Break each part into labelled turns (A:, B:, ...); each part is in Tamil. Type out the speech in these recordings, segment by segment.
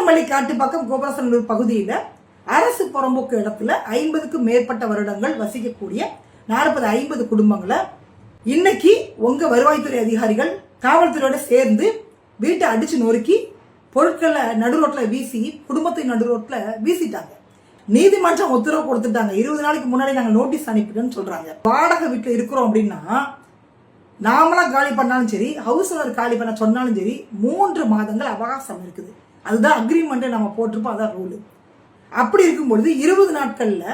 A: பூந்தமல்லி காட்டுப்பாக்கம் கோபாலசனூர் பகுதியில் அரசு புறம்போக்கு இடத்துல 50க்கும் மேற்பட்ட வருடங்கள் வசிக்கக்கூடிய 40-50 குடும்பங்களை இன்னைக்கு உங்க வருவாய்த்துறை அதிகாரிகள் காவல்துறையோட சேர்ந்து வீட்டை அடிச்சு நொறுக்கி பொருட்களை நடுரோட்ல வீசி குடும்பத்தை நடுரோட்ல வீசிட்டாங்க. நீதிமன்றம் உத்தரவு கொடுத்துட்டாங்க. 20 நாளைக்கு முன்னாடி நாங்கள் நோட்டீஸ் அனுப்பிட்டோம்னு சொல்றாங்க. வாடகை வீட்டில் இருக்கிறோம் அப்படின்னா நாமளா காலி பண்ணாலும் சரி, ஹவுஸ் ஓனர் காலி பண்ண சொன்னாலும் சரி 3 மாதங்கள் அவகாசம் இருக்குது. அதுதான் அக்ரிமெண்ட் நம்ம போட்டிருப்போம், அதான் ரூலு. அப்படி இருக்கும்பொழுது 20 நாட்கள்ல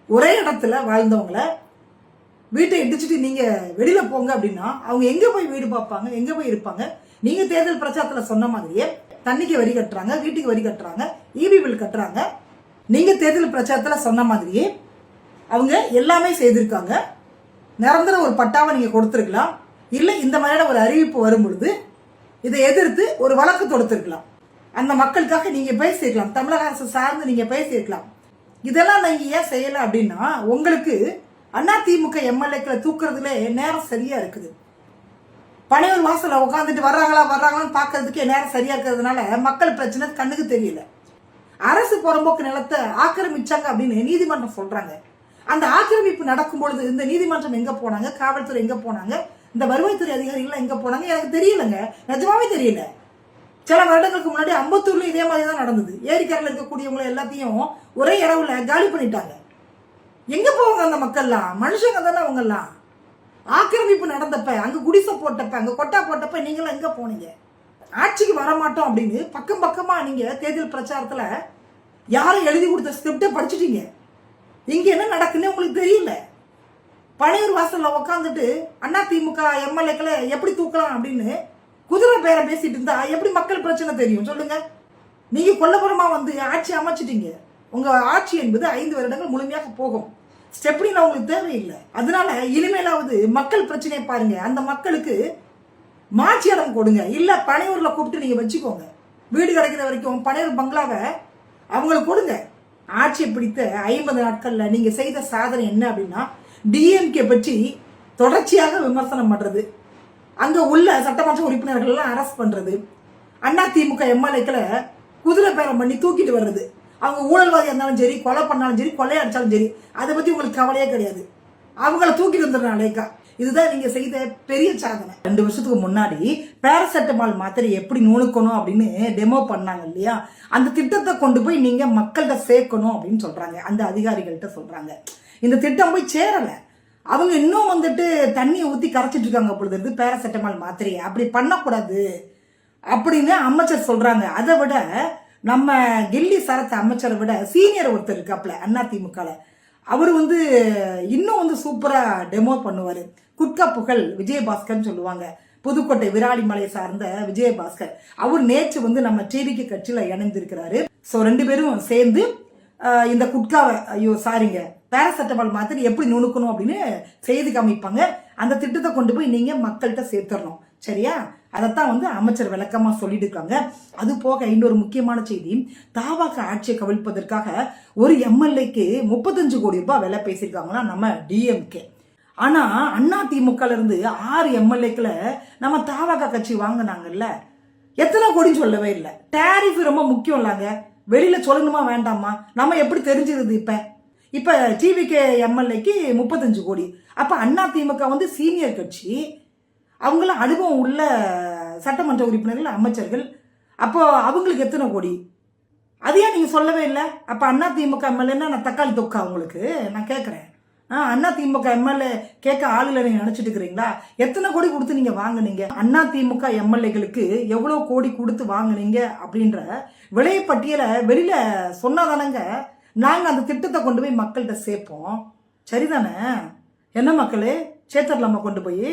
A: ஒரே இடத்துல வாழ்ந்தவங்கள வீட்டை இடிச்சுட்டு நீங்க வெளியில போங்க அப்படின்னா அவங்க எங்க போய் வீடு பார்ப்பாங்க, எங்க போய் இருப்பாங்க? நீங்க தேர்தல் பிரச்சாரத்துல சொன்ன மாதிரியே தண்ணிக்கு வரி கட்டுறாங்க, வீட்டுக்கு வரி கட்டுறாங்க, இபி பில் கட்டுறாங்க. நீங்க தேர்தல் பிரச்சாரத்துல சொன்ன மாதிரியே அவங்க எல்லாமே செய்திருக்காங்க. நிரந்தர ஒரு பட்டாவை நீங்க கொடுத்துருக்கலாம். இல்லை இந்த மாதிரியான ஒரு அறிவிப்பு வரும் பொழுது இதை எதிர்த்து ஒரு வழக்கு தொடுத்திருக்கலாம். அந்த மக்களுக்காக நீங்க பேசியிருக்கலாம். தமிழக அரசு சார்ந்து நீங்க பேசியிருக்கலாம். இதெல்லாம் நீங்க ஏன் செய்யல அப்படின்னா உங்களுக்கு அதிமுக எம்எல்ஏக்களை தூக்குறதுல நேரம் சரியா இருக்குது. பனையூர் வாசல உட்காந்துட்டு வர்றாங்களான்னு பாக்குறதுக்கே நேரம் சரியா இருக்கிறதுனால மக்கள் பிரச்சனை கண்ணுக்கு தெரியல. அரசு புறம்போக்கு நிலத்தை ஆக்கிரமிச்சாங்க அப்படின்னு நீதிமன்றம் சொல்றாங்க. அந்த ஆக்கிரமிப்பு நடக்கும் பொழுது இந்த நீதிமன்றம் எங்க போனாங்க, காவல்துறை எங்க போனாங்க, இந்த வருவாய்த்துறை அதிகாரிகள் எங்க போனாங்க எனக்கு தெரியலங்க. நிஜமாவே தெரியல. சில வருடங்களுக்கு முன்னாடி அம்பத்தூர்ல இதே மாதிரி தான் நடந்தது. ஏரிக்கரையில் இருக்கக்கூடியவங்களை எல்லாத்தையும் ஒரே இடவுல காலி பண்ணிட்டாங்க. எங்க போவாங்க அந்த மக்கள்லாம்? மனுஷங்க தானே அவங்கெல்லாம். ஆக்கிரமிப்பு நடந்தப்ப, அங்க குடிசை போட்டப்ப, அங்க கொட்டா போட்டப்ப நீங்களாம் எங்க போனீங்க? ஆட்சிக்கு வரமாட்டோம் அப்படின்னு பக்கம் பக்கமா நீங்க தேர்தல் பிரச்சாரத்துல யாரும் எழுதி கொடுத்த ஸ்கிரிப்டை படிச்சுட்டீங்க. இங்க என்ன நடக்குன்னு உங்களுக்கு தெரியல. பனையூர் வாசல்ல உட்காந்துட்டு அதிமுக எம்எல்ஏக்களை எப்படி தூக்கலாம் அப்படின்னு குதிரை பேரை பேசிட்டு இருந்தா எப்படி மக்கள் பிரச்சனை தெரியும் சொல்லுங்க? நீங்க கொல்லப்புறமா வந்து ஆட்சி அமைச்சிட்டீங்க. உங்க ஆட்சி என்பது 5 வருடங்கள் முழுமையாக போகும். ஸ்டெப்னில உங்களுக்கு தேவையில்லை. அதனால இனிமேலாவது மக்கள் பிரச்சனையை பாருங்க. அந்த மக்களுக்கு மாட்சி இடம் கொடுங்க. இல்ல பனையூர்ல கூப்பிட்டு நீங்க வச்சுக்கோங்க. வீடு கிடைக்கிற வரைக்கும் பனையூர் பங்களாவை அவங்களுக்கு கொடுங்க. ஆட்சியை பிடித்த 50 நாட்கள்ல நீங்க செய்த சாதனை என்ன அப்படின்னா டிஎம்கே பற்றி தொடர்ச்சியாக விமர்சனம் பண்றது, அங்க உள்ள சட்டமன்ற உறுப்பினர்கள் எல்லாம் அரெஸ்ட் பண்றது, அதிமுக எம்எல்ஏக்களை குதிரை பேரம் பண்ணி தூக்கிட்டு வர்றது, அவங்க ஊழல்வாதியா இருந்தாலும் சரி, கொலை பண்ணாலும் சரி, கொள்ளையடிச்சாலும் சரி, அதை பத்தி உங்களுக்கு கவலையே கிடையாது. அவங்கள தூக்கிட்டு வந்துடுறாங்க. இதுதான் நீங்க செய்த பெரிய சாதனை. 2 வருஷத்துக்கு முன்னாடி பேராசெட்டமால் மாத்திரை எப்படி நுணுக்கணும் அப்படின்னு டெமோ பண்ணாங்க இல்லையா? அந்த திட்டத்தை கொண்டு போய் நீங்க மக்கள்கிட்ட சேர்க்கணும் அப்படின்னு சொல்றாங்க. அந்த அதிகாரிகள்கிட்ட சொல்றாங்க. இந்த திட்டம் போய் சேரல. அவங்க இன்னும் வந்துட்டு தண்ணியை ஊத்தி கரைச்சிட்டு இருக்காங்க பொழுது பேராசெட்டமால் மாத்திரையை. அப்படி பண்ணக்கூடாது அப்படின்னு அமைச்சர் சொல்றாங்க. அதை விட நம்ம கில்லி சரத் அமைச்சரை விட சீனியர் ஒருத்தர் இருக்காப்ல அதிமுக, அவர் வந்து இன்னும் வந்து சூப்பரா டெமோ பண்ணுவாரு. குட்கா புகழ் விஜயபாஸ்கர் சொல்லுவாங்க. புதுக்கோட்டை விராலிமலை சார்ந்த விஜயபாஸ்கர். அவர் நேற்று வந்து நம்ம டிவிக்கு கட்சியில இணைந்திருக்கிறாரு. ஸோ 2 பேரும் சேர்ந்து இந்த குட்காவை பேராசெட்டமால் மாத்திரை எப்படி நுணுக்கணும் அப்படின்னு செய்து காமிப்பாங்க. அந்த திட்டத்தை கொண்டு போய் நீங்க மக்கள்கிட்ட சேர்த்துடணும். சரியா? அதைத்தான் வந்து அமைச்சர் விளக்கமா சொல்லிட்டு இருக்காங்க. அது போக இன்னொரு முக்கியமான செய்தி, தாவாக ஆட்சியை கவிழ்ப்பதற்காக ஒரு எம்எல்ஏக்கு 35 கோடி ரூபாய் விலை பேசியிருக்காங்கன்னா நம்ம டிஎம்கே. ஆனா அதிமுக இருந்து 6 எம்எல்ஏக்களை நம்ம தாவாக கட்சி வாங்கினாங்கல்ல, எத்தனை கோடின்னு சொல்லவே இல்லை. டேரிஃப் ரொம்ப முக்கியம் இல்லைங்க, வெளியில சொல்லணுமா வேண்டாமா? நம்ம எப்படி தெரிஞ்சிருது? இப்ப டிவிகே எம்எல்ஏக்கு 35 கோடி. அப்ப அதிமுக வந்து சீனியர் கட்சி, அவங்கள அனுபவம் உள்ள சட்டமன்ற உறுப்பினர்கள், அமைச்சர்கள். அப்போ அவங்களுக்கு எத்தனை கோடி? அதையா நீங்க சொல்லவே இல்லை? அப்ப அதிமுக எம்எல்ஏன்னா நான் தக்காளி தொக்கா உங்களுக்கு? நான் கேட்கறேன். அதிமுக எம்எல்ஏ கேட்க ஆளுல நீங்க நினைச்சிட்டு இருக்கிறீங்களா? எத்தனை கோடி கொடுத்து நீங்க வாங்குனீங்க? அதிமுக எம்எல்ஏகளுக்கு எவ்வளவு கோடி கொடுத்து வாங்குனீங்க அப்படின்ற விலைப்பட்டியலை வெளியில சொன்னாதானங்க நாங்க அந்த திட்டத்தை கொண்டு போய் மக்கள்கிட்ட சேர்ப்போம். சரிதானே? என்ன மக்களே, சேர்த்துடலாமா கொண்டு போய்?